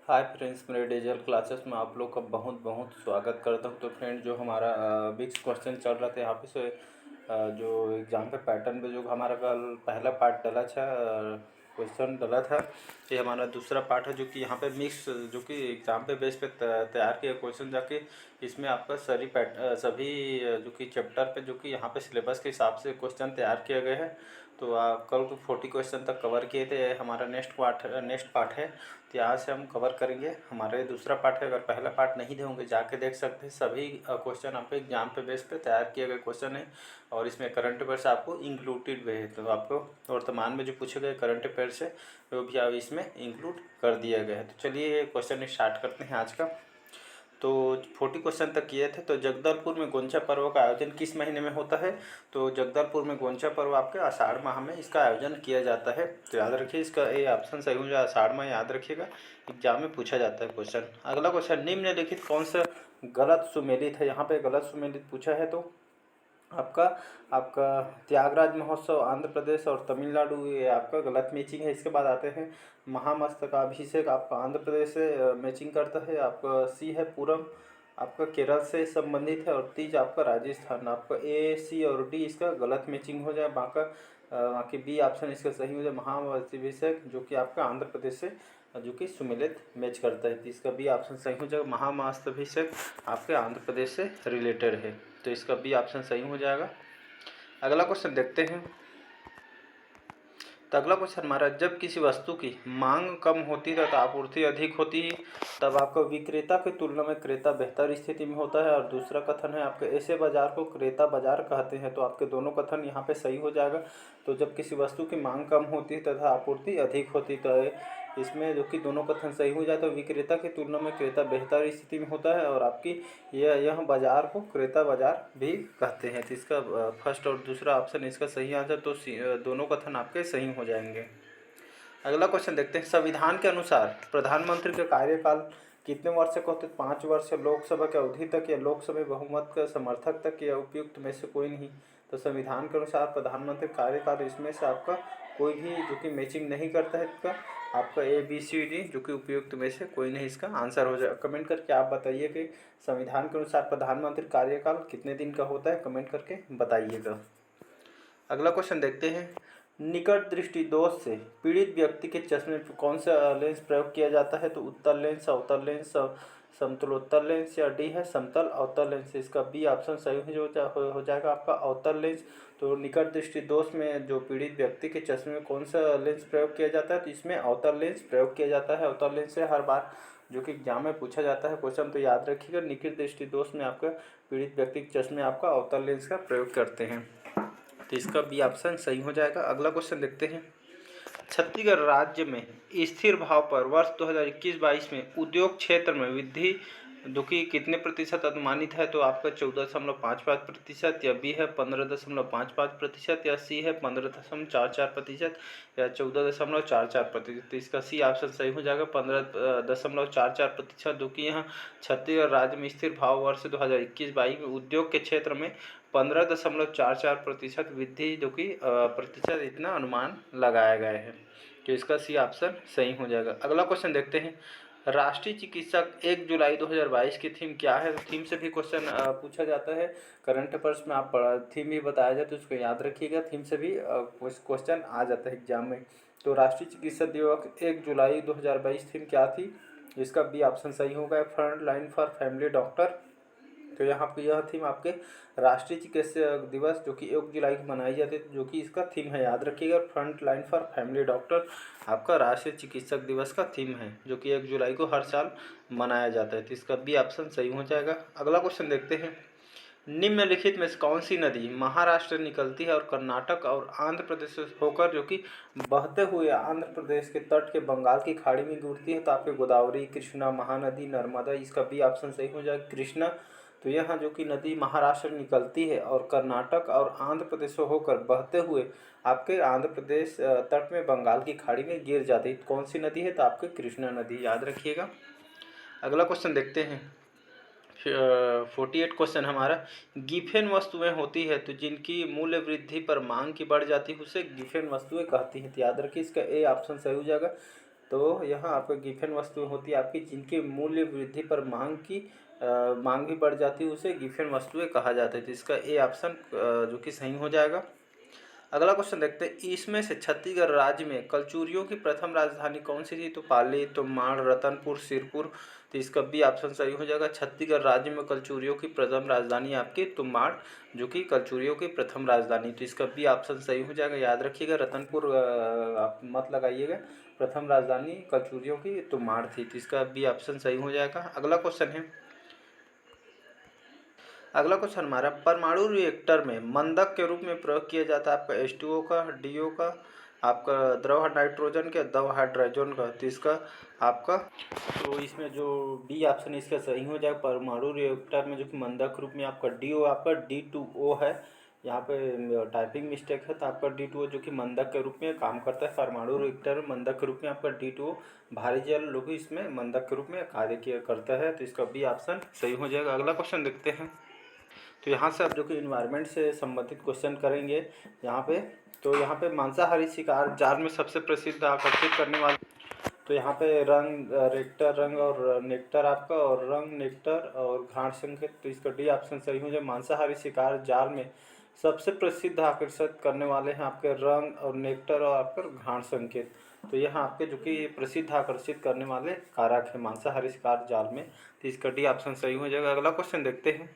Hi friends, मेरे digital classes में आप लोग का बहुत बहुत स्वागत करता हूँ। तो फ्रेंड, जो हमारा बिग्स क्वेश्चन चल रहा था यहाँ पे से जो एग्ज़ाम पे पैटर्न पे जो हमारा कल पहला पार्ट डला था, क्वेश्चन डला था। ये हमारा दूसरा पार्ट है जो कि यहाँ पे मिक्स जो कि एग्ज़ाम पे बेस पे तैयार किया क्वेश्चन जाके इसमें आपका सभी जो कि चैप्टर पे जो कि यहाँ पे सिलेबस के हिसाब से क्वेश्चन तैयार किया गया है। तो कल तो 40 क्वेश्चन तक कवर किए थे। हमारा नेक्स्ट पार्ट है, तो यहाँ से हम कवर करेंगे। हमारे दूसरा पार्ट है, अगर पहला पार्ट नहीं होंगे जाके देख सकते हैं। सभी क्वेश्चन आपके एग्जाम पे बेस पे तैयार किए गए क्वेश्चन है और इसमें करंट अफेयर्स आपको इंक्लूडेड हुए हैं। तो आपको वर्तमान में जो पूछे गए करंट अफेयर्स है वो भी अब इसमें इंक्लूड कर दिया गया है। तो चलिए क्वेश्चन स्टार्ट करते हैं आज का। तो 40 क्वेश्चन तक किए थे। तो जगदलपुर में गोंचा पर्व का आयोजन किस महीने में होता है? तो जगदलपुर में गोंचा पर्व आपके आषाढ़ माह में इसका आयोजन किया जाता है। तो याद रखिए, इसका ये ऑप्शन सही हो जाए, आषाढ़ माह। याद रखिएगा, एग्जाम में पूछा जाता है क्वेश्चन। अगला क्वेश्चन, निम्नलिखित कौन सा गलत सुमेलित है? यहाँ पे गलत सुमेलित पूछा है। तो आपका आपका त्यागराज महोत्सव आंध्र प्रदेश और तमिलनाडु, ये आपका गलत मैचिंग है। इसके बाद आते हैं महामस्तकाभिषेक, आपका आंध्र प्रदेश से मैचिंग करता है। आपका सी है पूरम, आपका केरल से संबंधित है। और तीज आपका राजस्थान। आपका ए, सी और डी इसका गलत मैचिंग हो जाए। बाकी बी ऑप्शन इसका सही हो जाए, महामस्तकाभिषेक, जो कि आपका आंध्र प्रदेश से जो कि सुमेलित मैच करता है। तो इसका बी ऑप्शन सही हो जाएगा, महामस्तकाभिषेक आपके आंध्र प्रदेश से रिलेटेड है। तो इसका बी ऑप्शन सही हो जाएगा। अगला क्वेश्चन देखते हैं। तो अगला क्वेश्चन हमारा, जब किसी वस्तु की मांग कम होती है तथा आपूर्ति अधिक होती है तब आपका विक्रेता की तुलना में क्रेता बेहतर स्थिति में होता है। और दूसरा कथन है आपके, ऐसे बाजार को क्रेता बाजार कहते हैं। तो आपके दोनों कथन यहाँ पे सही हो जाएगा। तो जब किसी वस्तु की मांग कम होती है तथा आपूर्ति अधिक होती है, तो इसमें जो कि दोनों कथन सही हो जाए तो विक्रेता की तुलना में क्रेता बेहतर स्थिति में होता है। और आपकी यह बाजार को क्रेता बाजार भी कहते हैं। तो इसका फर्स्ट और दूसरा ऑप्शन इसका सही आंसर। तो दोनों कथन आपके सही हो जाएंगे। अगला क्वेश्चन देखते हैं। संविधान के अनुसार प्रधानमंत्री का कार्यकाल कितने वर्ष का होते हैं? 5 वर्ष, लोकसभा की अवधि तक, या लोकसभा बहुमत का समर्थक तक, या उपयुक्त में से कोई नहीं। तो संविधान के अनुसार प्रधानमंत्री कार्यकाल, इसमें से आपका कोई भी जो कि मैचिंग नहीं करता है। इसका आपका ए, बी, सी, डी जो कि उपयुक्त में से कोई नहीं इसका आंसर हो जाएगा। कमेंट करके आप बताइए कि संविधान के अनुसार प्रधानमंत्री कार्यकाल कितने दिन का होता है, कमेंट करके बताइएगा। अगला क्वेश्चन देखते हैं। निकट दृष्टि दोष से पीड़ित व्यक्ति के चश्मे पर कौन सा लेंस प्रयोग किया जाता है? तो उत्तल लेंस, अवतल लेंस, समतलोत्तल लेंस, या डी है समतल अवतल लेंस। इसका बी ऑप्शन सही हो जाएगा आपका अवतल लेंस। तो निकट दृष्टि दोष में जो पीड़ित व्यक्ति के चश्मे में कौन सा लेंस प्रयोग किया जाता है? तो इसमें अवतल लेंस प्रयोग किया जाता है। अवतल लेंस से हर बार जो कि एग्जाम में पूछा जाता है क्वेश्चन। तो याद रखिएगा, निकट दृष्टि दोष में आपका पीड़ित व्यक्ति के चश्मे आपका अवतल लेंस का प्रयोग करते हैं। तो इसका बी ऑप्शन सही हो जाएगा। अगला क्वेश्चन देखते हैं। छत्तीसगढ़ राज्य में स्थिर भाव पर वर्ष 2021-22 में उद्योग क्षेत्र में वृद्धि जो कि कितने प्रतिशत अनुमानित है? तो आपका 14.55%, या बी है 15.55%, या सी है 15.44%, या 14.44%। तो इसका सी ऑप्शन सही हो जाएगा, 15.44%, जो कि यहाँ छत्तीसगढ़ राज्य में स्थिर भाव वर्ष 2021-22 में उद्योग के क्षेत्र में 15.44% वृद्धि जो कि प्रतिशत इतना अनुमान लगाया गया है। तो इसका सी ऑप्शन सही हो जाएगा। अगला क्वेश्चन देखते हैं। राष्ट्रीय चिकित्सक 1 जुलाई 2022 की थीम क्या है? तो थीम से भी क्वेश्चन पूछा जाता है। करंट अफेयर्स में आप थीम भी बताया जाए तो उसको याद रखिएगा। थीम से भी क्वेश्चन आ जाता है एग्जाम में। तो राष्ट्रीय चिकित्सक दिवस 1 जुलाई 2022 थीम क्या थी? इसका बी ऑप्शन सही होगा, front line for family doctor. तो यहाँ पे यह थीम आपके राष्ट्रीय चिकित्सक दिवस जो कि 1 जुलाई को मनाई जाती है, जो कि इसका थीम है। याद रखिएगा, front line for family doctor आपका राष्ट्रीय चिकित्सक दिवस का थीम है, जो कि 1 जुलाई को हर साल मनाया जाता है। तो इसका बी ऑप्शन सही हो जाएगा। अगला क्वेश्चन देखते हैं। निम्नलिखित में से कौन सी नदी महाराष्ट्र निकलती है और कर्नाटक और आंध्र प्रदेश से होकर जो कि बहते हुए आंध्र प्रदेश के तट के बंगाल की खाड़ी में गिरती है? तो आपके गोदावरी, कृष्णा, महानदी, नर्मदा। इसका बी ऑप्शन सही हो जाएगा, कृष्णा। तो यहाँ जो कि नदी महाराष्ट्र निकलती है और कर्नाटक और आंध्र प्रदेश से होकर बहते हुए आपके आंध्र प्रदेश तट में बंगाल की खाड़ी में गिर जाती है, कौन सी नदी है? तो आपके कृष्णा नदी, याद रखिएगा। अगला क्वेश्चन देखते हैं। 48 क्वेश्चन हमारा, गिफेन वस्तुएं होती है तो जिनकी मूल्य वृद्धि पर मांग की बढ़ जाती है उसे गिफेन वस्तुएं कहती हैं। तो याद रखिए, इसका ए ऑप्शन सही हो जाएगा, तो यहाँ आपका गिफन वस्तुएं होती है आपकी जिनके मूल्य वृद्धि पर मांग भी बढ़ जाती है, उसे गिफन वस्तुएं कहा जाता है। तो इसका ए ऑप्शन जो कि सही हो जाएगा। अगला क्वेश्चन देखते हैं, इसमें से छत्तीसगढ़ राज्य में कलचुरियों की प्रथम राजधानी कौन सी थी? तो पाली, तोमाड़, रतनपुर, सिरपुर। तो इसका बी ऑप्शन सही हो जाएगा। छत्तीसगढ़ राज्य में कलचुरियों की प्रथम राजधानी आपकी तोमाड़, जो कि कलचुरियों की प्रथम राजधानी। तो इसका बी ऑप्शन सही हो जाएगा। याद रखिएगा, रतनपुर आप मत लगाइएगा, प्रथम राजधानी कलचुरियों की तोमाड़ थी। तो इसका बी ऑप्शन सही हो जाएगा। अगला क्वेश्चन है, अगला क्वेश्चन हमारा, परमाणु रिएक्टर में मंदक के रूप में प्रयोग किया जाता है आपका H2O का, DO का, आपका द्रव नाइट्रोजन का, द्रव हाइड्रोजन का। तो इसका आपका, तो इसमें जो डी ऑप्शन इसका सही हो जाएगा। परमाणु रिएक्टर में जो कि मंदक रूप में आपका DO आपका D2O है। यहाँ पे टाइपिंग मिस्टेक है, तो आपका D2O जो कि मंदक के रूप में काम करता है। परमाणु रिएक्टर में मंदक के रूप में आपका D2O भारी जल लघु इसमें मंदक के रूप में कार्य किया करता है। तो इसका बी ऑप्शन सही हो जाएगा। अगला क्वेश्चन देखते हैं, तो यहाँ से आप जो कि इन्वायरमेंट से संबंधित क्वेश्चन करेंगे यहाँ पे। तो यहाँ पे मांसाहारी शिकार जाल में सबसे प्रसिद्ध आकर्षित करने वाले, तो यहाँ पे रंग रेक्टर रंग और नेक्टर आपका, और रंग नेक्टर और घाट संकेत। तो इसका डी ऑप्शन सही हो जाए। मांसाहारी शिकार जाल में सबसे प्रसिद्ध आकर्षित करने वाले हैं आपके रंग और नेक्टर और आपका घाट संकेत। तो यह आपके जो कि प्रसिद्ध आकर्षित करने वाले कारक है मांसाहारी शिकार जाल में। तो इसका डी ऑप्शन सही हो जाएगा। अगला क्वेश्चन देखते हैं,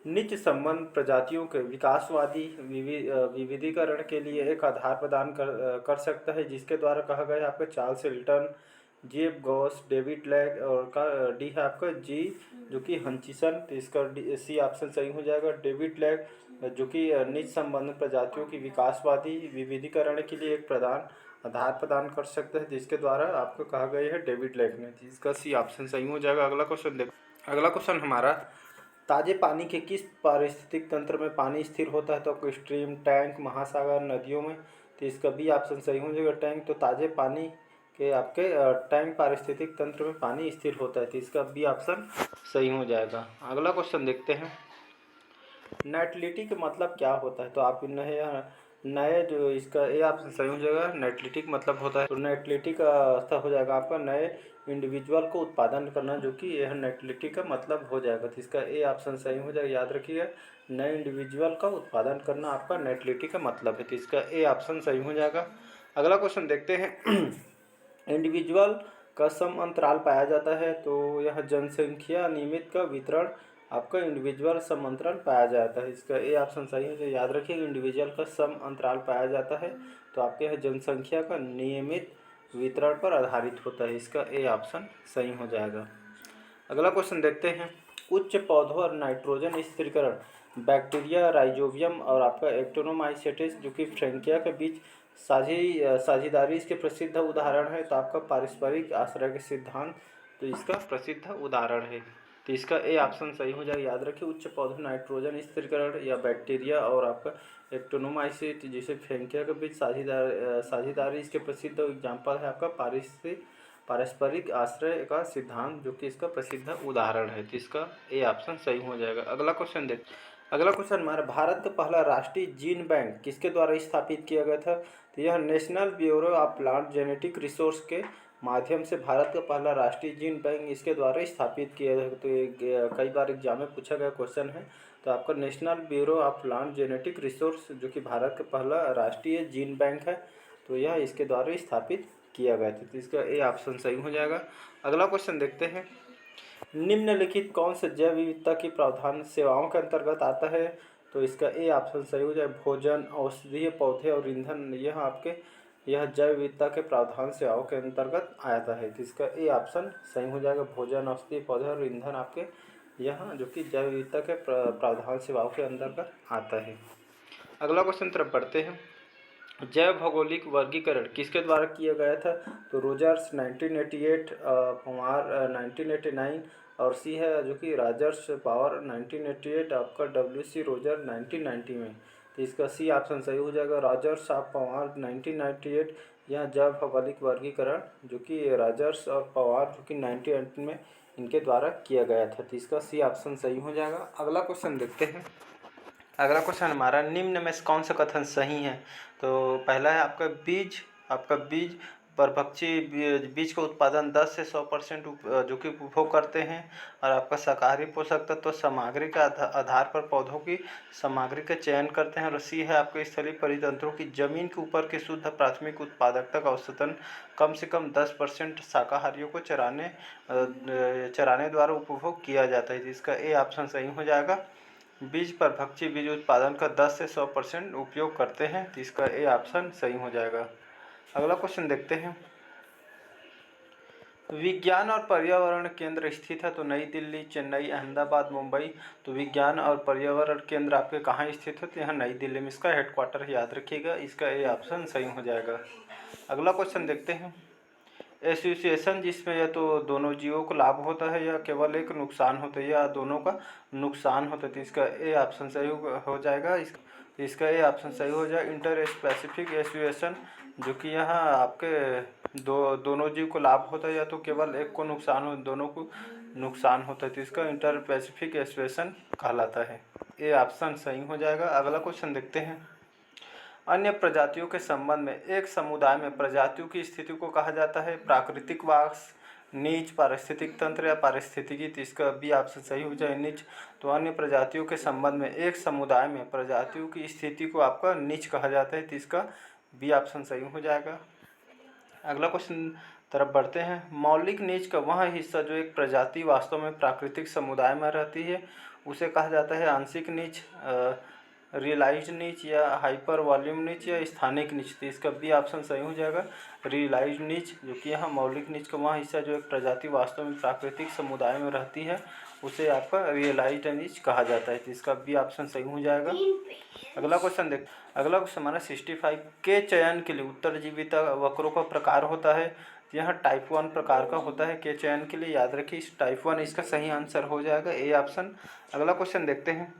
निच संबंध प्रजातियों के विकासवादी विविधीकरण के लिए एक आधार प्रदान कर सकता है, जिसके द्वारा कहा गया है आपका चार्ल्स हिल्टन, जेब गॉस, डेविड लैग, और का डी है आपका जी जो कि हंचिसन। तो इसका सी ऑप्शन सही हो जाएगा। डेविड लैग जो कि निच संबंध प्रजातियों की विकासवादी विविधीकरण के लिए एक आधार प्रदान कर सकते हैं, जिसके द्वारा आपको कहा गया है डेविड लैग ने। जिसका सी ऑप्शन सही हो जाएगा। अगला क्वेश्चन हमारा, ताजे पानी के किस पारिस्थितिक तंत्र में पानी स्थिर होता है? तो आपको स्ट्रीम, टैंक, महासागर, नदियों में। तो इसका बी ऑप्शन सही हो जाएगा, टैंक। तो ताजे पानी के आपके टैंक पारिस्थितिक तंत्र में पानी स्थिर होता है। तो इसका बी ऑप्शन सही हो जाएगा। अगला क्वेश्चन देखते हैं, नेटलिटी का मतलब क्या होता है? तो आप नए नए जो इसका ए ऑप्शन सही हो जाएगा। नेटलिटी का मतलब होता है, तो नेटलिटी का अर्थ हो जाएगा आपका नए इंडिविजुअल को उत्पादन करना, जो कि यह नेटलिटी का मतलब हो जाएगा। तो इसका ए ऑप्शन सही हो जाएगा। याद रखिएगा, नए इंडिविजुअल का उत्पादन करना आपका नेटलिटी का मतलब है। तो इसका ए ऑप्शन सही हो जाएगा। अगला क्वेश्चन देखते हैं, इंडिविजुअल का सम अंतराल पाया जाता है। तो यह जनसंख्या नियमित का वितरण आपका इंडिविजुअल सम अंतराल पाया जाता है। इसका ए ऑप्शन सही है। तो याद रखिएगा, इंडिविजुअल का सम अंतराल पाया जाता है, तो आपके यहाँ जनसंख्या का नियमित वितरण पर आधारित होता है। इसका ए ऑप्शन सही हो जाएगा। अगला क्वेश्चन देखते हैं, उच्च पौधों और नाइट्रोजन स्थिरीकरण बैक्टीरिया राइजोबियम और आपका एक्टिनोमाइसेट्स जो कि फ्रैंकिया के बीच साझेदारी इसके प्रसिद्ध उदाहरण है। तो आपका पारस्परिक आश्रय के सिद्धांत तो इसका प्रसिद्ध उदाहरण है। तो इसका ए ऑप्शन सही हो जाएगा। याद रखिए, उच्च पौधों नाइट्रोजन स्थिरीकरण या बैक्टीरिया और आपका एक्टिनोमाइसेट जैसे फ्रैंकिया के बीच साझेदारी इसके प्रसिद्ध एग्जाम्पल है आपका पारस्परिक आश्रय का सिद्धांत, जो कि इसका प्रसिद्ध उदाहरण है। तो इसका ए ऑप्शन सही हो जाएगा। अगला क्वेश्चन हमारा, भारत का पहला राष्ट्रीय जीन बैंक किसके द्वारा स्थापित किया गया था? तो यह national bureau of plant genetic resource के माध्यम से भारत का पहला राष्ट्रीय जीन बैंक इसके द्वारा स्थापित किया गया। तो ये कई बार एग्जाम में पूछा गया क्वेश्चन है। तो आपका national bureau of plant genetic resource जो कि भारत का पहला राष्ट्रीय जीन बैंक है, तो यह इसके द्वारा स्थापित किया गया था। तो इसका ए ऑप्शन सही हो जाएगा। अगला क्वेश्चन देखते हैं, निम्नलिखित कौन से जैव विविधता की प्रावधान सेवाओं के अंतर्गत आता है? तो इसका ए ऑप्शन सही हो जाए। भोजन, औषधीय पौधे और ईंधन यह जैव विविधता के प्रावधान सेवाओं के अंतर्गत आता है। तो इसका ए ऑप्शन सही हो जाएगा। भोजन, औषधीय पौधे और ईंधन आपके यहाँ जो कि जैव विविधता के प्रावधान सेवाओं के अंतर्गत आता है। अगला क्वेश्चन तरफ बढ़ते हैं, जैव भौगोलिक वर्गीकरण किसके द्वारा किया गया था? तो रोजर्स 1988, पवार 1989 और सी है जो कि राजर्स पावर 1988, आपका WC रोजर 1990 में। तो इसका सी ऑप्शन सही हो जाएगा। राजर्स ऑफ पवार 1998 यह जैव भौगोलिक वर्गीकरण जो कि राजर्स और पवार जो कि 1998 में इनके द्वारा किया गया था। तो इसका सी ऑप्शन सही हो जाएगा। अगला क्वेश्चन देखते हैं, अगला क्वेश्चन हमारा, निम्न में से कौन सा कथन सही है? तो पहला है आपका बीज परभक्षी बीज का उत्पादन 10 से 100% जो कि उपभोग करते हैं। और आपका शाकाहारी पोषक तत्व सामग्री के आधार पर पौधों की सामग्री का चयन करते हैं। और सी है आपके स्थलीय परितंत्रों की जमीन के ऊपर की शुद्ध प्राथमिक उत्पादकता का औसतन कम से कम 10% शाकाहारियों को चराने द्वारा उपभोग किया जाता है। जिसका ए ऑप्शन सही हो जाएगा। बीज परभक्षी बीज उत्पादन का 10 से 100% उपयोग करते हैं। तो इसका ए ऑप्शन सही हो जाएगा। अगला क्वेश्चन देखते हैं। विज्ञान और पर्यावरण केंद्र स्थित है तो नई दिल्ली, चेन्नई, अहमदाबाद, मुंबई। तो विज्ञान और पर्यावरण केंद्र आपके कहाँ स्थित है? तो यहाँ नई दिल्ली में इसका हेडक्वार्टर याद रखिएगा। इसका ए ऑप्शन सही हो जाएगा। अगला क्वेश्चन देखते हैं। एसोसिएशन जिसमें या तो दोनों जीवों को लाभ होता है या केवल एक नुकसान होता है या दोनों का नुकसान होता है। तो इसका ए ऑप्शन सही हो जाएगा। इसका ए ऑप्शन सही हो जाएगा। इंटर स्पेसिफिक एसोसिएशन जो कि यहाँ आपके दोनों जीव को लाभ होता है या तो केवल एक को नुकसान हो, दोनों को नुकसान होता है। तो इसका इंटर पैसिफिक एसोसिएशन कहलाता है। ए ऑप्शन सही हो जाएगा। अगला क्वेश्चन देखते हैं। अन्य प्रजातियों के संबंध में एक समुदाय में प्रजातियों की स्थिति को कहा जाता है प्राकृतिक वास, नीच, पारिस्थितिक तंत्र या पारिस्थितिकी। तो इसका बी ऑप्शन सही हो जाए, नीच। तो अन्य प्रजातियों के संबंध में एक समुदाय में प्रजातियों की स्थिति को आपका नीच कहा जाता है। तो इसका बी ऑप्शन सही हो जाएगा। अगला क्वेश्चन तरफ बढ़ते हैं। मौलिक नीच का वह हिस्सा जो एक प्रजाति वास्तव में प्राकृतिक समुदाय में रहती है उसे कहा जाता है आंशिक नीच, रियलाइज्ड नीच या हाइपर वॉल्यूम नीच या स्थानिक नीच। तो इसका बी ऑप्शन सही हो जाएगा, रियलाइज्ड नीच। जो कि यहाँ मौलिक नीच का वह हिस्सा जो एक प्रजाति वास्तव में प्राकृतिक समुदाय में रहती है उसे आपका रियलाइज्ड नीच कहा जाता है। तो इसका बी ऑप्शन सही हो जाएगा। अगला क्वेश्चन हमारा 65 के चयन के लिए उत्तरजीविता वक्रों का प्रकार होता है। यह टाइप 1 प्रकार का होता है के चयन के लिए, याद रखिए इस टाइप 1 इसका सही आंसर हो जाएगा, ए ऑप्शन। अगला क्वेश्चन देखते हैं।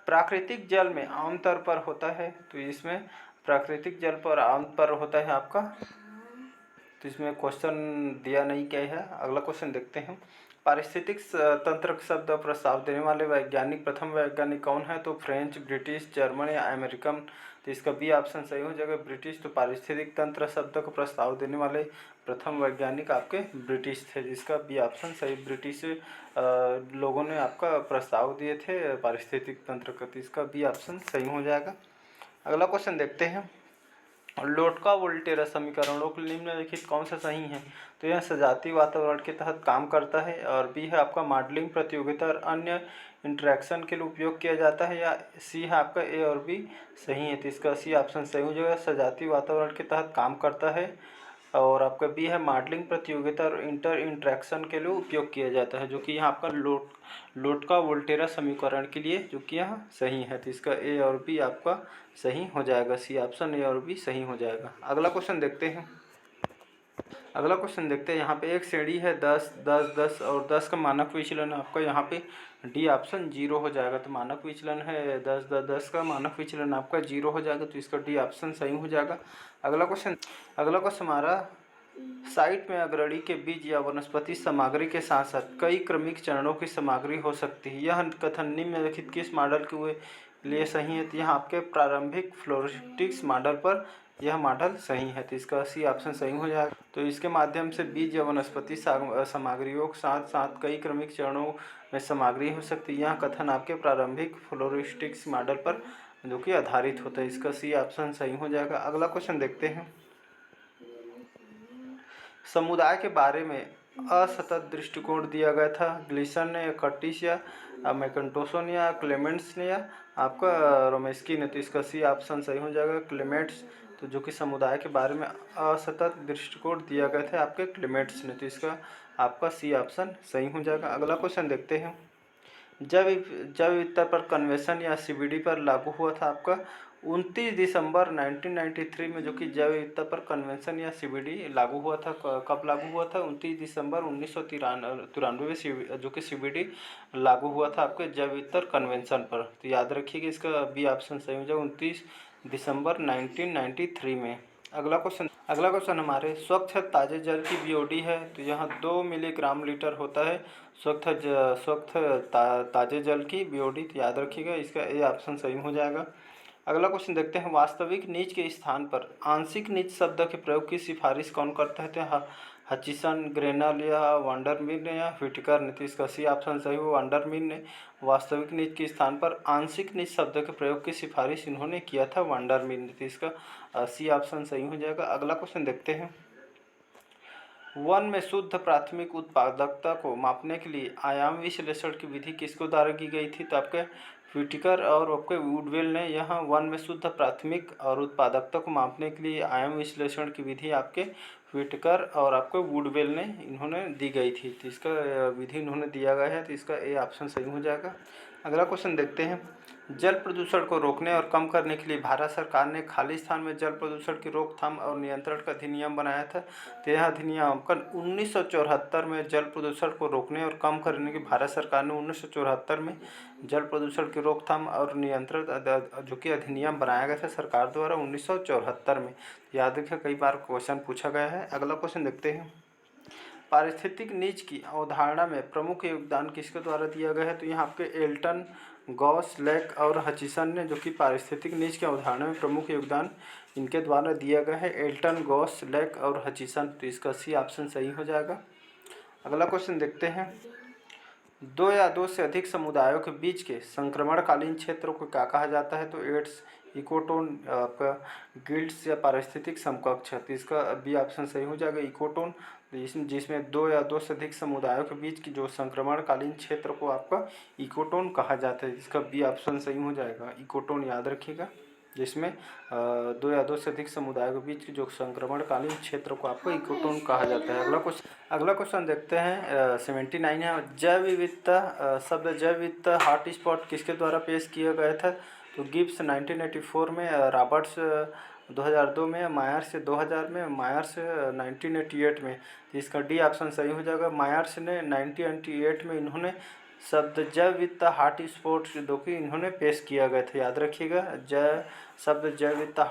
प्राकृतिक जल में आमतौर पर होता है, तो इसमें प्राकृतिक जल पर आमतौर होता है आपका, तो इसमें क्वेश्चन दिया नहीं क्या है। अगला क्वेश्चन देखते हैं। पारिस्थितिक तंत्र शब्द प्रस्ताव देने वाले वैज्ञानिक प्रथम वैज्ञानिक कौन है? तो फ्रेंच, ब्रिटिश, जर्मन या अमेरिकन। तो इसका बी ऑप्शन सही हो जाएगा, ब्रिटिश। तो पारिस्थितिक तंत्र शब्द को प्रस्ताव देने वाले प्रथम वैज्ञानिक आपके ब्रिटिश थे, जिसका बी ऑप्शन सही। ब्रिटिश लोगों ने आपका प्रस्ताव दिए थे पारिस्थितिक तंत्र का, तो इसका बी ऑप्शन सही हो जाएगा। अगला क्वेश्चन देखते हैं। लोटका वोल्टेरा समीकरणों के निम्नलिखित कौन सा सही है? तो यह सजातीय वातावरण के तहत काम करता है। और बी है आपका मॉडलिंग प्रतियोगिता और अन्य इंटरेक्शन के लिए उपयोग किया जाता है। या सी है आपका ए और बी सही है। तो इसका सी ऑप्शन सही हो जाएगा, सजातीय वातावरण के तहत काम करता है। और आपका बी है मॉडलिंग प्रतियोगिता और इंटरेक्शन के लिए उपयोग किया जाता है, जो कि यहाँ आपका लोटका वोल्टेरा समीकरण के लिए जो कि यहाँ सही है। तो इसका ए और बी आपका सही हो जाएगा, सी ऑप्शन ए और बी सही हो जाएगा। अगला क्वेश्चन देखते हैं। यहाँ पे एक श्रेणी है 10, 10, 10 और 10 का मानक विचलन आपका यहाँ पे डी ऑप्शन 0 हो जाएगा। तो मानक विचलन है 10, 10, 10 का मानक विचलन आपका 0 हो जाएगा, तो इसका डी ऑप्शन सही हो जाएगा। अगला क्वेश्चन हमारा साइट में अग्रणी के बीज या वनस्पति सामग्री के साथ साथ कई क्रमिक चरणों की सामग्री हो सकती है। यह कथन निम्नलिखित किस मॉडल के लिए सही है? तो यहाँ आपके प्रारंभिक फ्लोरिस्टिक्स मॉडल पर यह मॉडल सही है। तो इसका सी ऑप्शन सही हो जाएगा। तो इसके माध्यम से बीज या वनस्पति सामग्रियों के साथ साथ कई क्रमिक चरणों में सामग्री हो सकती है। यह कथन आपके प्रारंभिक फ्लोरिस्टिक्स मॉडल पर जो कि आधारित होता है। इसका सी ऑप्शन सही हो जाएगा। अगला क्वेश्चन देखते हैं। समुदाय के बारे में असतत दृष्टिकोण दिया गया था। ग्लिसन ने, कर्टिस या मैकिन्टोश ने या क्लेमेंट्स ने या आपका रोमेस्की ने। तो इसका सी ऑप्शन सही हो जाएगा, क्लेमेंट्स। तो जो कि समुदाय के बारे में असतत दृष्टिकोण दिया गया था आपके क्लेमेंट्स ने। तो इसका आपका सी ऑप्शन सही हो जाएगा। अगला क्वेश्चन देखते हैं। जब विविधता पर कन्वेंशन या सीबीडी पर लागू हुआ था आपका 29 दिसंबर 1993 में, जो कि जैव विविधता पर कन्वेंशन या सीबीडी लागू हुआ था। कब लागू हुआ था? 29 दिसंबर 1993 में जो कि सीबीडी लागू हुआ था आपके जैव विविधता कन्वेंशन पर। तो याद रखिएगा इसका बी ऑप्शन सही हो जाएगा, 29 दिसंबर 1993 में। अगला क्वेश्चन हमारे स्वच्छ ताजे जल की बीओडी है। तो यहाँ 2 मिलीग्राम लीटर होता है स्वच्छ ताजे जल की बीओडी। तो याद रखिएगा इसका ए ऑप्शन सही हो जाएगा। अगला क्वेश्चन देखते हैं, वास्तविक नीच के स्थान पर आंशिक नीच शब्द के प्रयोग की सिफारिश कौन करता है? तो हचिसन, ग्रेनल या वांडरमिन या व्हिटेकर ने। तो इसका सी ऑप्शन सही हो, वांडरमिन ने वास्तविक नीच के स्थान पर आंशिक नीच शब्द के प्रयोग की सिफारिश इन्होंने किया था, वांडरमिन ने। तो इसका सी ऑप्शन सही हो जाएगा। अगला क्वेश्चन देखते हैं, वन में शुद्ध प्राथमिक उत्पादकता को मापने के लिए आयाम विश्लेषण की विधि किसको द्वारा की गई थी? तो आपके व्हिटेकर और आपके वुडवेल ने यहाँ वन में शुद्ध प्राथमिक और उत्पादकता को मापने के लिए आयाम विश्लेषण की विधि आपके व्हिटेकर और आपके वुडवेल ने इन्होंने दी गई थी। तो इसका विधि इन्होंने दिया गया है, तो इसका ए ऑप्शन सही हो जाएगा। अगला क्वेश्चन देखते हैं, जल प्रदूषण को रोकने और कम करने के लिए भारत सरकार ने खाली स्थान में जल प्रदूषण की रोकथाम और नियंत्रण का अधिनियम बनाया था। तो यह अधिनियम 1974 में जल प्रदूषण को रोकने और कम करने की भारत सरकार ने 1974 में जल प्रदूषण की रोकथाम और नियंत्रण जो कि अधिनियम बनाया गया था सरकार द्वारा 1974 में। याद रखिए, कई बार क्वेश्चन पूछा गया है। अगला क्वेश्चन देखते हैं, पारिस्थितिक नीच की अवधारणा में प्रमुख योगदान किसके द्वारा दिया गया है? तो यहाँ आपके एल्टन, गॉस, लेक और हचिसन ने जो कि पारिस्थितिक नीच की अवधारणा में प्रमुख योगदान इनके द्वारा दिया गया है, एल्टन, गॉस, लेक और हचिसन। तो इसका सी ऑप्शन सही हो जाएगा। अगला क्वेश्चन देखते हैं, दो या दो से अधिक समुदायों के बीच के संक्रमणकालीन क्षेत्रों को क्या कहा जाता है? तो एड्स, इकोटोन, आपका गिल्ड्स या पारिस्थितिक समकक्ष। तो इसका बी ऑप्शन सही हो जाएगा, इकोटोन। जिसमें दो या दो से अधिक समुदायों के बीच की जो संक्रमणकालीन क्षेत्र को आपका इकोटोन कहा जाता है। इसका बी ऑप्शन सही हो जाएगा, इकोटोन। याद रखिएगा, जिसमें दो या दो से अधिक समुदायों के बीच की जो संक्रमणकालीन क्षेत्र को आपको इकोटोन कहा जाता है। अगला क्वेश्चन देखते हैं, 79 है, जैव विविधता शब्द जैव विविधता हॉटस्पॉट किसके द्वारा पेश किया गया था? तो गिब्स 1984 में, रॉबर्ट्स 2002 में, मायर्स 2000 में, मायर्स 1988 में। तो इसका डी ऑप्शन सही हो जाएगा। मायर्स ने 1988 में इन्होंने शब्द जैव विविधता हॉटस्पॉट जो कि इन्होंने पेश किया गया था। याद रखिएगा, शब्द जैव विविधता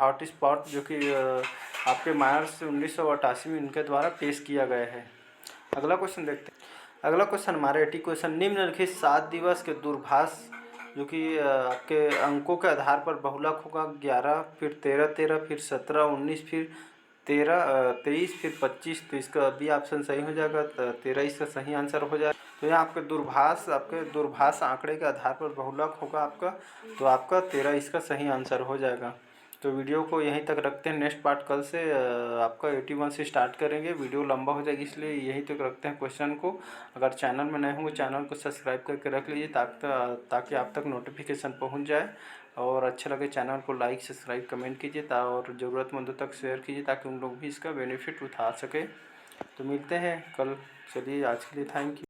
हॉटस्पॉट जो कि आपके मायर्स 1988 में इनके द्वारा पेश किया गया है। अगला क्वेश्चन देखते हैं, अगला क्वेश्चन हमारा 80 क्वेश्चन, निम्नलिखित 7 दिवस के दूरभाष जो कि आपके अंकों के आधार पर बहुलक होगा 11, फिर 13, फिर 17, 19, फिर 23, फिर 25। तो इसका बी ऑप्शन सही हो जाएगा, 13 इसका सही आंसर हो जाएगा। तो यहाँ आपके दूरभाष आंकड़े के आधार पर बहुलक होगा आपका, तो आपका 13 इसका सही आंसर हो जाएगा। तो वीडियो को यहीं तक रखते हैं, नेक्स्ट पार्ट कल से आपका 81 से स्टार्ट करेंगे। वीडियो लंबा हो जाएगी, इसलिए यहीं तक रखते हैं क्वेश्चन को। अगर चैनल में नए होंगे चैनल को सब्सक्राइब करके रख लीजिए ताकि आप तक नोटिफिकेशन पहुंच जाए। और अच्छा लगे चैनल को लाइक, सब्सक्राइब, कमेंट कीजिए और ज़रूरतमंदों तक शेयर कीजिए ताकि उन लोग भी इसका बेनिफिट उठा सके। तो मिलते हैं कल। चलिए, आज के लिए थैंक यू।